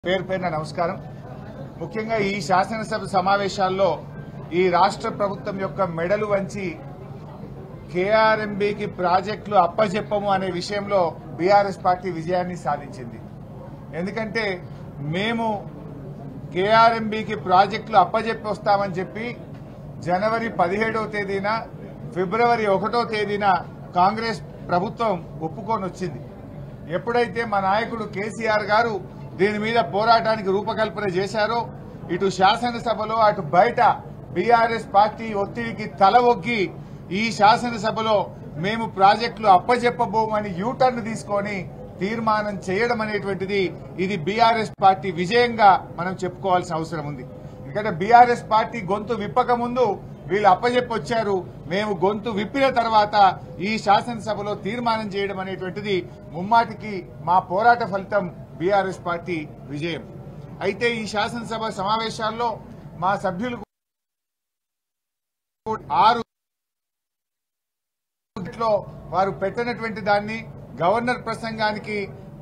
పేరు పేరున నమస్కారం. ముఖ్యంగా ఈ శాసనసభ సమావేశాల్లో ఈ రాష్ట్ర ప్రభుత్వం యొక్క మెడలు వంచి కేఆర్ఎంబీకి ప్రాజెక్టులు అప్పజెప్పము అనే విషయంలో బీఆర్ఎస్ పార్టీ విజయాన్ని సాధించింది. ఎందుకంటే మేము కేఆర్ఎంబీకి ప్రాజెక్టులు అప్పజెప్పి వస్తామని చెప్పి జనవరి 17వ తేదీన ఫిబ్రవరి 1వ తేదీన కాంగ్రెస్ ప్రభుత్వం ఒప్పుకొని వచ్చింది. ఎప్పుడైతే మా నాయకుడు కేసీఆర్ గారు దీని మీద పోరాటానికి రూపకల్పన చేశారో ఇటు శాసనసభలో అటు బయట బీఆర్ఎస్ పార్టీ ఒత్తిడికి తల ఒగ్గి ఈ శాసనసభలో మేము ప్రాజెక్టులు అప్పజెప్పబోమని యూటర్న్ తీసుకొని తీర్మానం చేయడం అనేటువంటిది ఇది బీఆర్ఎస్ పార్టీ విజయంగా మనం చెప్పుకోవాల్సిన అవసరం ఉంది. ఎందుకంటే బీఆర్ఎస్ పార్టీ గొంతు విప్పక ముందు వీళ్ళు అప్పజెప్పొచ్చారు. మేము గొంతు విప్పిన తర్వాత ఈ శాసనసభలో తీర్మానం చేయడం అనేటువంటిది ముమ్మాటికి మా పోరాట ఫలితం బీఆర్ఎస్ పార్టీ విజయం. అయితే ఈ శాసనసభ సమావేశాల్లో మా సభ్యులు 6 వారు పెట్టినటువంటి దాన్ని గవర్నర్ ప్రసంగానికి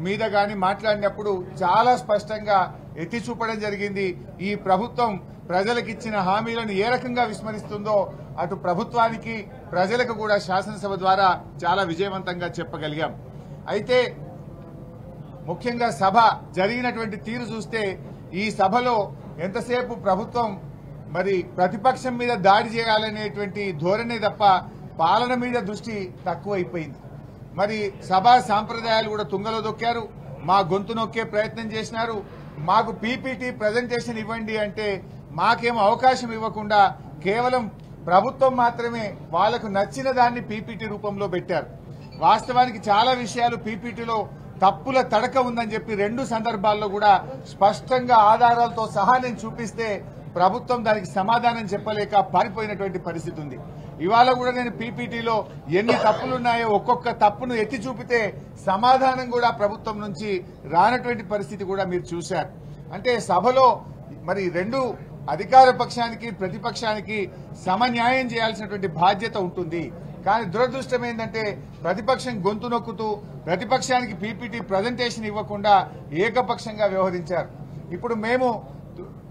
మీద గాని మాట్లాడినప్పుడు చాలా స్పష్టంగా ఎత్తి చూపడం జరిగింది. ఈ ప్రభుత్వం ప్రజలకిచ్చిన హామీలను ఏ రకంగా విస్మరిస్తుందో అటు ప్రభుత్వానికి ప్రజలకు కూడా శాసనసభ ద్వారా చాలా విజయవంతంగా చెప్పగలిగాం. అయితే ముఖ్యంగా సభ జరిగినటువంటి తీరు చూస్తే ఈ సభలో ఎంతసేపు ప్రభుత్వం మరి ప్రతిపక్షం మీద దాడి చేయాలనేటువంటి ధోరణి తప్ప పాలన మీద దృష్టి తక్కువైపోయింది. మరి సభా సాంప్రదాయాలు కూడా తుంగలో దొక్కారు. మా గొంతు నొక్కే ప్రయత్నం చేసినారు. మాకు పీపీటీ ప్రజెంటేషన్ ఇవ్వండి అంటే మాకేమో అవకాశం ఇవ్వకుండా కేవలం ప్రభుత్వం మాత్రమే వాళ్లకు నచ్చిన దాన్ని పీపీటీ రూపంలో పెట్టారు. వాస్తవానికి చాలా విషయాలు పీపీటీలో తప్పుల తడక ఉందని చెప్పి 2 సందర్భాల్లో కూడా స్పష్టంగా ఆధారాలతో సహా నేను చూపిస్తే ప్రభుత్వం దానికి సమాధానం చెప్పలేక పారిపోయినటువంటి పరిస్థితి ఉంది. ఇవాళ కూడా నేను పీపీటీలో ఎన్ని తప్పులున్నాయో ఒక్కొక్క తప్పును ఎత్తి చూపితే సమాధానం కూడా ప్రభుత్వం నుంచి రానటువంటి పరిస్థితి కూడా మీరు చూశారు. అంటే సభలో మరి 2 అధికార పక్షానికి ప్రతిపక్షానికి సమన్యాయం చేయాల్సినటువంటి బాధ్యత ఉంటుంది. కానీ దురదృష్టం ఏంటంటే ప్రతిపక్షం గొంతు నొక్కుతూ ప్రతిపక్షానికి పీపీటీ ప్రజెంటేషన్ ఇవ్వకుండా ఏకపక్షంగా వ్యవహరించారు. ఇప్పుడు మేము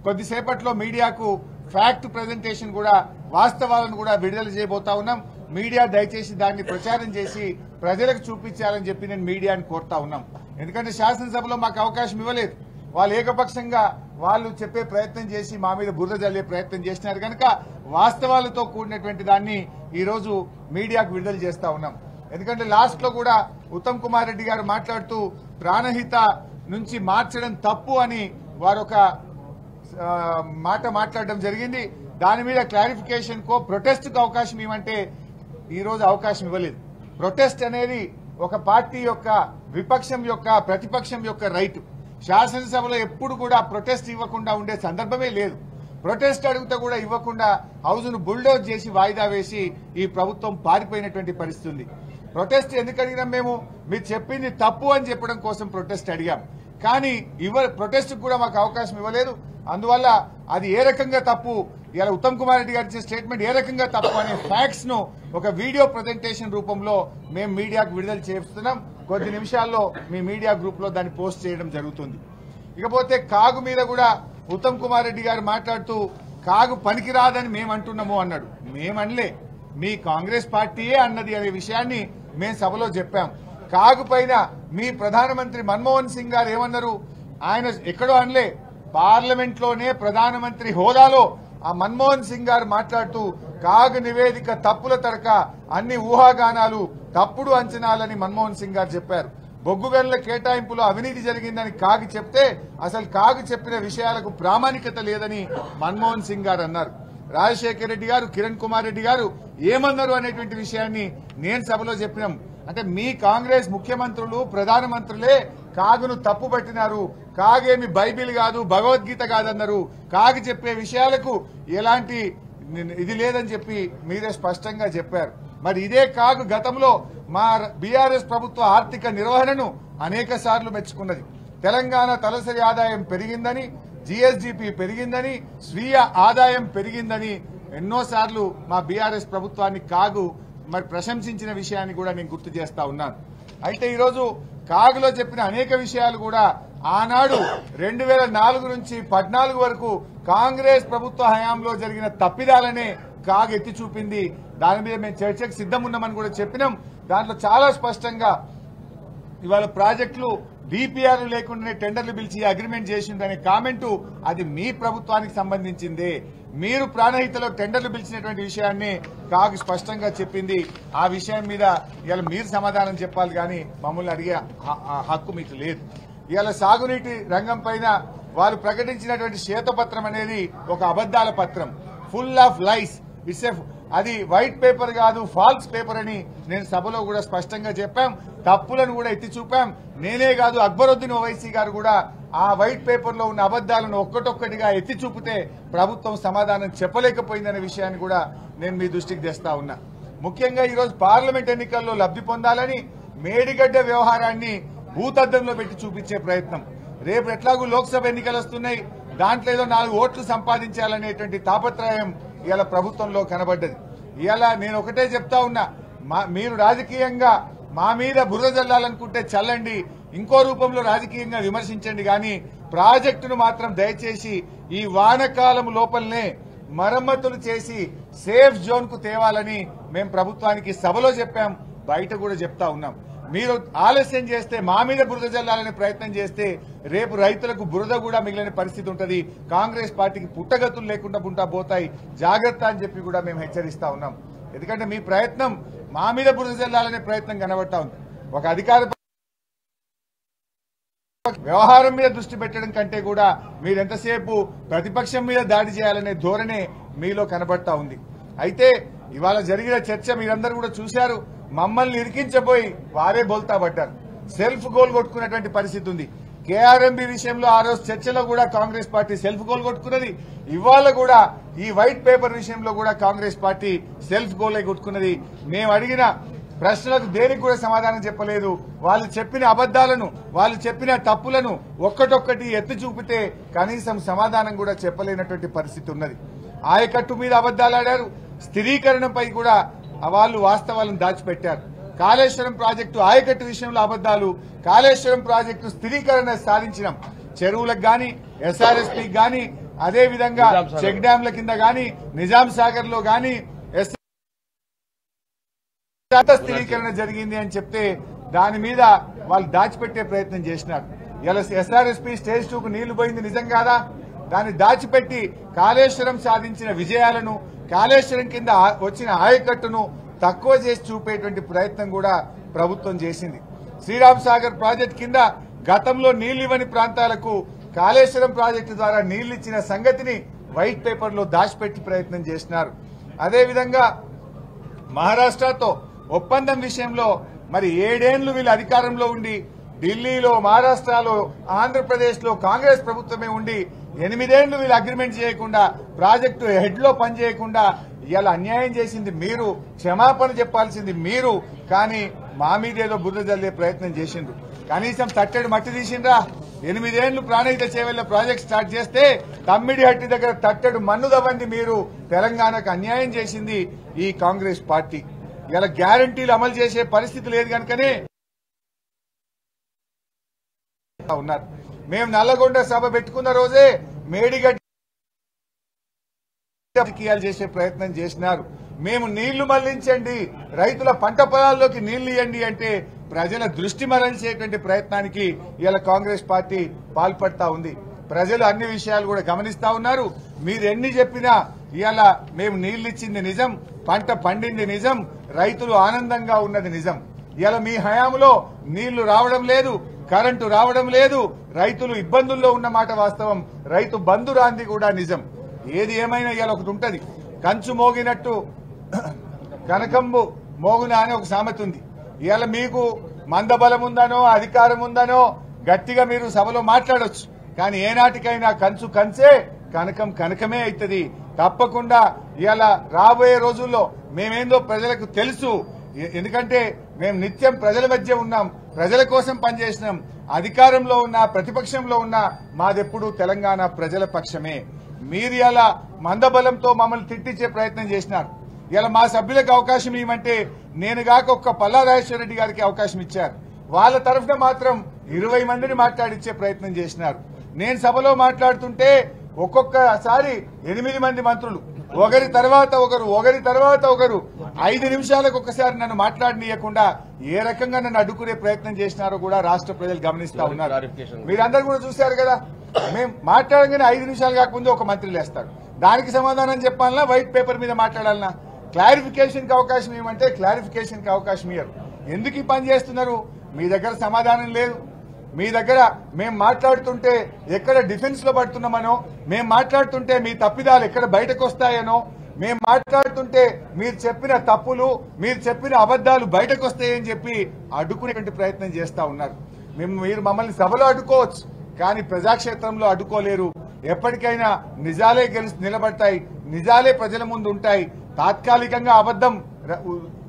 కొద్దిసేపట్లో మీడియాకు ఫ్యాక్ట్ ప్రజెంటేషన్ కూడా వాస్తవాలను కూడా విడుదల చేయబోతా ఉన్నాం. మీడియా దయచేసి దాన్ని ప్రచారం చేసి ప్రజలకు చూపించాలని చెప్పి నేను మీడియాని కోరుతా ఉన్నాం. ఎందుకంటే శాసనసభలో మాకు అవకాశం ఇవ్వలేదు. వాళ్ళు ఏకపక్షంగా వాళ్ళు చెప్పే ప్రయత్నం చేసి మా మీద బురద జల్లే ప్రయత్నం చేసినారు కనుక వాస్తవాలతో కూడినటువంటి దాన్ని ఈ రోజు మీడియాకు విడుదల చేస్తా ఉన్నాం. ఎందుకంటే లాస్ట్ లో కూడా ఉత్తమ్ కుమార్ రెడ్డి గారు మాట్లాడుతూ ప్రాణహిత నుంచి మార్చడం తప్పు అని వారొక మాట మాట్లాడడం జరిగింది. దాని మీద క్లారిఫికేషన్ కో ప్రొటెస్ట్ కు అవకాశం ఇవ్వమంటే ఈ రోజు అవకాశం ఇవ్వలేదు. ప్రొటెస్ట్ అనేది ఒక పార్టీ యొక్క విపక్షం యొక్క ప్రతిపక్షం యొక్క రైట్. శాసనసభలో ఎప్పుడు కూడా ప్రొటెస్ట్ ఇవ్వకుండా ఉండే సందర్భమే లేదు. ప్రొటెస్ట్ అడిగితే కూడా ఇవ్వకుండా హౌజ్ను బుల్డోజ్ చేసి వాయిదా వేసి ఈ ప్రభుత్వం పారిపోయినటువంటి పరిస్థితి ఉంది. ప్రొటెస్ట్ ఎందుకు అడిగినాం? మేము మీరు చెప్పింది తప్పు అని చెప్పడం కోసం ప్రొటెస్ట్ అడిగాం. కానీ ప్రొటెస్ట్ కూడా మాకు అవకాశం ఇవ్వలేదు. అందువల్ల అది ఏ రకంగా తప్పు, ఇలా ఉత్తమ్ కుమార్ రెడ్డి గారి ఇచ్చిన స్టేట్మెంట్ ఏ రకంగా తప్పు అనే ఫ్యాక్ట్స్ ను ఒక వీడియో ప్రజెంటేషన్ రూపంలో మేము మీడియాకు విడుదల చేస్తున్నాం. కొద్ది నిమిషాల్లో మీ మీడియా గ్రూప్ లో దాన్ని పోస్ట్ చేయడం జరుగుతుంది. ఇకపోతే కాగు మీద కూడా ఉత్తమ్ కుమార్ రెడ్డి గారు మాట్లాడుతూ కాగు పనికిరాదని మేము అంటున్నాము అన్నాడు. మేమనలే, మీ కాంగ్రెస్ పార్టీయే అన్నది అనే విషయాన్ని మేము సభలో చెప్పాం. కాగు పైన మీ ప్రధానమంత్రి మన్మోహన్ సింగ్ గారు ఏమన్నారు? ఆయన ఎక్కడో అనలే, పార్లమెంట్ లోనే ప్రధానమంత్రి హోదాలో ఆ మన్మోహన్ సింగ్ గారు మాట్లాడుతూ కాగు నివేదిక తప్పుల తడక, అన్ని ఊహాగానాలు, తప్పుడు అంచనాలని మన్మోహన్ సింగ్ గారు చెప్పారు. బొగ్గు గనుల కేటాయింపులో అవినీతి జరిగిందని కాగు చెప్తే అసలు కాగు చెప్పిన విషయాలకు ప్రామాణికత లేదని మన్మోహన్ సింగ్ గారు అన్నారు. రాజశేఖర రెడ్డి గారు, కిరణ్ కుమార్ రెడ్డి గారు ఏమన్నారు అనేటువంటి విషయాన్ని నేను సభలో చెప్పినాం. అంటే మీ కాంగ్రెస్ ముఖ్యమంత్రులు ప్రధానమంత్రులే కాగును తప్పు పట్టినారు. కాగేమి బైబిల్ కాదు, భగవద్గీత కాదన్నారు. కాగు చెప్పే విషయాలకు ఎలాంటి ఇది లేదని చెప్పి మీరే స్పష్టంగా చెప్పారు. మరి ఇదే కాగు గతంలో మా బీఆర్ఎస్ ప్రభుత్వ ఆర్థిక నిర్వహణను అనేక సార్లు మెచ్చుకున్నది. తెలంగాణ తలసరి ఆదాయం పెరిగిందని, జీఎస్డీపీ పెరిగిందని, స్వీయ ఆదాయం పెరిగిందని ఎన్నోసార్లు మా బీఆర్ఎస్ ప్రభుత్వాన్ని కాగు మరి ప్రశంసించిన విషయాన్ని కూడా నేను గుర్తు చేస్తా ఉన్నాను. అయితే ఈరోజు కాగులో చెప్పిన అనేక విషయాలు కూడా ఆనాడు 2004 నుంచి 14 వరకు కాంగ్రెస్ ప్రభుత్వ హయాంలో జరిగిన తప్పిదాలనే కాగ్ ఎత్తి చూపింది. దాని మీద మేము చర్చకు సిద్ధమున్నామని కూడా చెప్పినాం. దాంట్లో చాలా స్పష్టంగా ఇవాళ ప్రాజెక్టులు డిపిఆర్ లేకుండానే టెండర్లు పిలిచి అగ్రిమెంట్ చేసిందనే కామెంటు అది మీ ప్రభుత్వానికి సంబంధించిందే. మీరు ప్రాణహితలో టెండర్లు పిలిచినటువంటి విషయాన్ని కాగ్ స్పష్టంగా చెప్పింది. ఆ విషయం మీద ఇవాళ మీరు సమాధానం చెప్పాలి కానీ మమ్మల్ని అడిగే హక్కు మీకు లేదు. ఇవాళ సాగునీటి రంగం పైన వారు ప్రకటించినటువంటి శ్వేతపత్రం అనేది ఒక అబద్దాల పత్రం, ఫుల్ ఆఫ్ లైస్. అది వైట్ పేపర్ కాదు, ఫాల్స్ పేపర్ అని నేను సభలో కూడా స్పష్టంగా చెప్పాం. తప్పులను కూడా ఎత్తి చూపాం. నేనే కాదు, అక్బరుద్దీన్ ఓవైసీ గారు కూడా ఆ వైట్ పేపర్ లో ఉన్న అబద్దాలను ఒక్కటొక్కటిగా ఎత్తి చూపితే ప్రభుత్వం సమాధానం చెప్పలేకపోయిందనే విషయాన్ని కూడా నేను మీ దృష్టికి తెస్తా ఉన్నా. ముఖ్యంగా ఈరోజు పార్లమెంట్ ఎన్నికల్లో లబ్ధి పొందాలని మేడిగడ్డ వ్యవహారాన్ని భూతద్దంలో పెట్టి చూపించే ప్రయత్నం. రేపు ఎట్లాగూ లోక్సభ ఎన్నికలు వస్తున్నాయి, దాంట్లో ఏదో 4 ఓట్లు సంపాదించాలనేటువంటి తాపత్రయం ఇవాళ ప్రభుత్వంలో కనబడ్డది. ఇవాళ నేను ఒకటే చెప్తా ఉన్నా, మీరు రాజకీయంగా మా మీద బురద చల్లాలనుకుంటే చల్లండి, ఇంకో రూపంలో రాజకీయంగా విమర్శించండి, కానీ ప్రాజెక్టును మాత్రం దయచేసి ఈ వానకాలం లోపలనే మరమ్మతులు చేసి సేఫ్ జోన్ కు తేవాలని మేము ప్రభుత్వానికి సభలో చెప్పాం, బయట కూడా చెప్తా ఉన్నాం. మీరు ఆలస్యం చేస్తే, మా మీద బురద జల్లాలనే ప్రయత్నం చేస్తే రేపు రైతులకు బురద కూడా మిగిలిన పరిస్థితి ఉంటుంది. కాంగ్రెస్ పార్టీకి పుట్టగతులు లేకుండా పోతాయి, జాగ్రత్త అని చెప్పి కూడా మేము హెచ్చరిస్తా ఉన్నాం. ఎందుకంటే మీ ప్రయత్నం మా మీద బురద జల్లాలనే ప్రయత్నం కనబడతా ఉంది. ఒక అధికార వ్యవహారం మీద దృష్టి పెట్టడం కంటే కూడా మీరెంతసేపు ప్రతిపక్షం మీద దాడి చేయాలనే ధోరణే మీలో కనబడతా ఉంది. అయితే ఇవాళ జరిగిన చర్చ మీరందరూ కూడా చూశారు. మమ్మల్ని ఇరికించబోయి వారే బోల్తా పడ్డారు. సెల్ఫ్ గోల్ కొట్టుకున్నటువంటి పరిస్థితి ఉంది. కేఆర్ఎంబీ విషయంలో ఆ రోజు చర్చలో కూడా కాంగ్రెస్ పార్టీ సెల్ఫ్ గోల్ కొట్టుకున్నది. ఇవాళ కూడా ఈ వైట్ పేపర్ విషయంలో కూడా కాంగ్రెస్ పార్టీ సెల్ఫ్ గోలే కొట్టుకున్నది. మేము అడిగిన ప్రశ్నలకు దేనికి కూడా సమాధానం చెప్పలేదు. వాళ్ళు చెప్పిన అబద్దాలను, వాళ్ళు చెప్పిన తప్పులను ఒక్కటొక్కటి ఎత్తి చూపితే కనీసం సమాధానం కూడా చెప్పలేనటువంటి పరిస్థితి ఉన్నది. ఆయకట్టు మీద అబద్దాలు ఆడారు, స్థిరీకరణపై కూడా వాళ్ళు వాస్తవాలను దాచిపెట్టారు. కాళేశ్వరం ప్రాజెక్టు ఆయకట్టు విషయంలో అబద్దాలు, కాళేశ్వరం ప్రాజెక్టు స్థిరీకరణ సాధించినాం. చెరువులకు గాని, ఎస్ఆర్ఎస్పీకి గాని, అదేవిధంగా చెక్ డ్యాంల కింద గాని, నిజాం సాగర్ లో గాని స్థిరీకరణ జరిగింది అని చెప్తే దాని మీద వాళ్ళు దాచిపెట్టే ప్రయత్నం చేసినారు. ఇలా ఎస్ఆర్ఎస్పీ స్టేజ్ 2కు నీళ్లు పోయింది నిజం కాదా? దాన్ని దాచిపెట్టి కాళేశ్వరం సాధించిన విజయాలను, కాళేశ్వరం కింద వచ్చిన ఆయకట్టును తక్కువ చేసి చూపేటువంటి ప్రయత్నం కూడా ప్రభుత్వం చేసింది. శ్రీరామ్ సాగర్ ప్రాజెక్టు కింద గతంలో నీళ్లివ్వని ప్రాంతాలకు కాళేశ్వరం ప్రాజెక్టు ద్వారా నీళ్లిచ్చిన సంగతిని వైట్ పేపర్ లో దాచిపెట్టి ప్రయత్నం చేసినారు. అదేవిధంగా మహారాష్ట్రతో ఒప్పందం విషయంలో మరి 7 ఏళ్లు వీళ్ళు అధికారంలో ఉండి, ఢిల్లీలో, మహారాష్ట్రలో, ఆంధ్రప్రదేశ్ లో కాంగ్రెస్ ప్రభుత్వమే ఉండి 8 ఏళ్లు వీళ్ళు అగ్రిమెంట్ చేయకుండా, ప్రాజెక్టు హెడ్ లో పనిచేయకుండా ఇవాళ అన్యాయం చేసింది మీరు, క్షమాపణ చెప్పాల్సింది మీరు. కానీ మా మీద ఏదో బురద జల్లే ప్రయత్నం చేసిండ్రు. కనీసం తట్టెడు మట్టి తీసిండ్రా? 8 ఏళ్లు ప్రాణహిత చేవెళ్ల ప్రాజెక్ట్ స్టార్ట్ చేస్తే తమ్మిడి హట్టి దగ్గర తట్టెడు మన్ను దవ్వంది మీరు. తెలంగాణకు అన్యాయం చేసింది ఈ కాంగ్రెస్ పార్టీ. ఇలా గ్యారంటీలు అమలు చేసే పరిస్థితి లేదు కనుకనే ఉన్నారు. మేము నల్లగొండ సభ పెట్టుకున్న రోజే మేడిగడ్డ రాజకీయాలు చేసే ప్రయత్నం చేసినారు. మేము నీళ్లు మళ్లించండి, రైతుల పంట పొలాల్లోకి నీళ్లు ఇవ్వండి అంటే ప్రజల దృష్టి మరల్చేటువంటి ప్రయత్నానికి ఇలా కాంగ్రెస్ పార్టీ పాల్పడతా ఉంది. ప్రజలు అన్ని విషయాలు కూడా గమనిస్తా ఉన్నారు. మీరు ఎన్ని చెప్పినా ఇవాళ మేము నీళ్లు ఇచ్చింది నిజం, పంట పండింది నిజం, రైతులు ఆనందంగా ఉన్నది నిజం. ఇవాళ మీ హయాంలో నీళ్లు రావడం లేదు, కరెంటు రావడం లేదు, రైతులు ఇబ్బందుల్లో ఉన్న మాట వాస్తవం. రైతు బంధు రాంది కూడా నిజం. ఏది ఏమైనా ఇవాళ ఒకటి ఉంటది, కంచు మోగినట్టు కనకంబు మోగునా అని ఒక సామెత ఉంది. ఇవాళ మీకు మందబలం ఉందనో, అధికారం ఉందనో గట్టిగా మీరు సభలో మాట్లాడొచ్చు, కానీ ఏనాటికైనా కంచు కంచే, కనకం కనకమే అవుతుంది. తప్పకుండా ఇవాళ రాబోయే రోజుల్లో మేమేందో ప్రజలకు తెలుసు. ఎందుకంటే మేము నిత్యం ప్రజల మధ్య ఉన్నాం, ప్రజల కోసం పనిచేసినాం. అధికారంలో ఉన్నా, ప్రతిపక్షంలో ఉన్నా మాదెప్పుడు తెలంగాణ ప్రజల పక్షమే. మీరు ఇలా మందబలంతో మమ్మల్ని తిట్టించే ప్రయత్నం చేసినారు. ఇలా మా సభ్యులకు అవకాశం ఇవ్వమంటే నేను గాక ఒక్క పల్లా రాజేశ్వర రెడ్డి గారికి అవకాశం ఇచ్చారు. వాళ్ళ తరఫున మాత్రం 20 మందిని మాట్లాడించే ప్రయత్నం చేసినారు. నేను సభలో మాట్లాడుతుంటే ఒక్కొక్కసారి 8 మంది మంత్రులు ఒకరి తర్వాత ఒకరు 5 నిమిషాలకు ఒకసారి నన్ను మాట్లాడనీయకుండా ఏ రకంగా నన్ను అడ్డుకునే ప్రయత్నం చేసినారో కూడా రాష్ట్ర ప్రజలు గమనిస్తా ఉన్నారు. మీరందరూ కూడా చూశారు కదా, మేము మాట్లాడగానే 5 నిమిషాలు కాకముందు ఒక మంత్రి లేస్తాడు. దానికి సమాధానం చెప్పాలన్నా, వైట్ పేపర్ మీద మాట్లాడాలన్నా, క్లారిఫికేషన్ కి అవకాశం ఏమంటే క్లారిఫికేషన్ కి అవకాశం ఇయ్యరు. ఎందుకు ఈ పని చేస్తున్నారు? మీ దగ్గర సమాధానం లేదు. మీ దగ్గర మేము మాట్లాడుతుంటే ఎక్కడ డిఫెన్స్ లో పడుతున్నామనో, మేము మాట్లాడుతుంటే మీ తప్పిదాలు ఎక్కడ బయటకు వస్తాయనో, మేము మాట్లాడుతుంటే మీరు చెప్పిన తప్పులు, మీరు చెప్పిన అబద్దాలు బయటకు వస్తాయని చెప్పి అడ్డుకునేటువంటి ప్రయత్నం చేస్తా ఉన్నారు. మీరు మమ్మల్ని సభలో అడ్డుకోవచ్చు, కానీ ప్రజాక్షేత్రంలో అడ్డుకోలేరు. ఎప్పటికైనా నిజాలే గెలిచి నిలబడతాయి, నిజాలే ప్రజల ముందు ఉంటాయి. తాత్కాలికంగా అబద్దం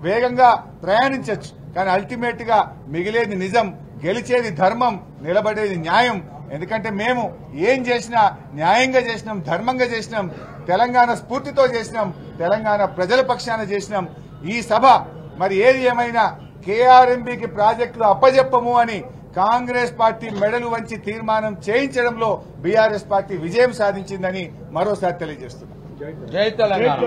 వేగంగా ప్రయాణించవచ్చు, కానీ అల్టిమేట్ గా మిగిలేది నిజం, గెలిచేది ధర్మం, నిలబడేది న్యాయం. ఎందుకంటే మేము ఏం చేసినా న్యాయంగా చేసినాం, ధర్మంగా చేసినాం, తెలంగాణ స్ఫూర్తితో చేసినాం, తెలంగాణ ప్రజల పక్షాన చేసినాం. ఈ సభ మరి ఏది ఏమైనా కేఆర్ఎంబీకి ప్రాజెక్టులు అప్పజెప్పము అని కాంగ్రెస్ పార్టీ మెడలు వంచి తీర్మానం చేయించడంలో బీఆర్ఎస్ పార్టీ విజయం సాధించిందని మరోసారి తెలియజేస్తున్నాం. జై తెలంగాణ.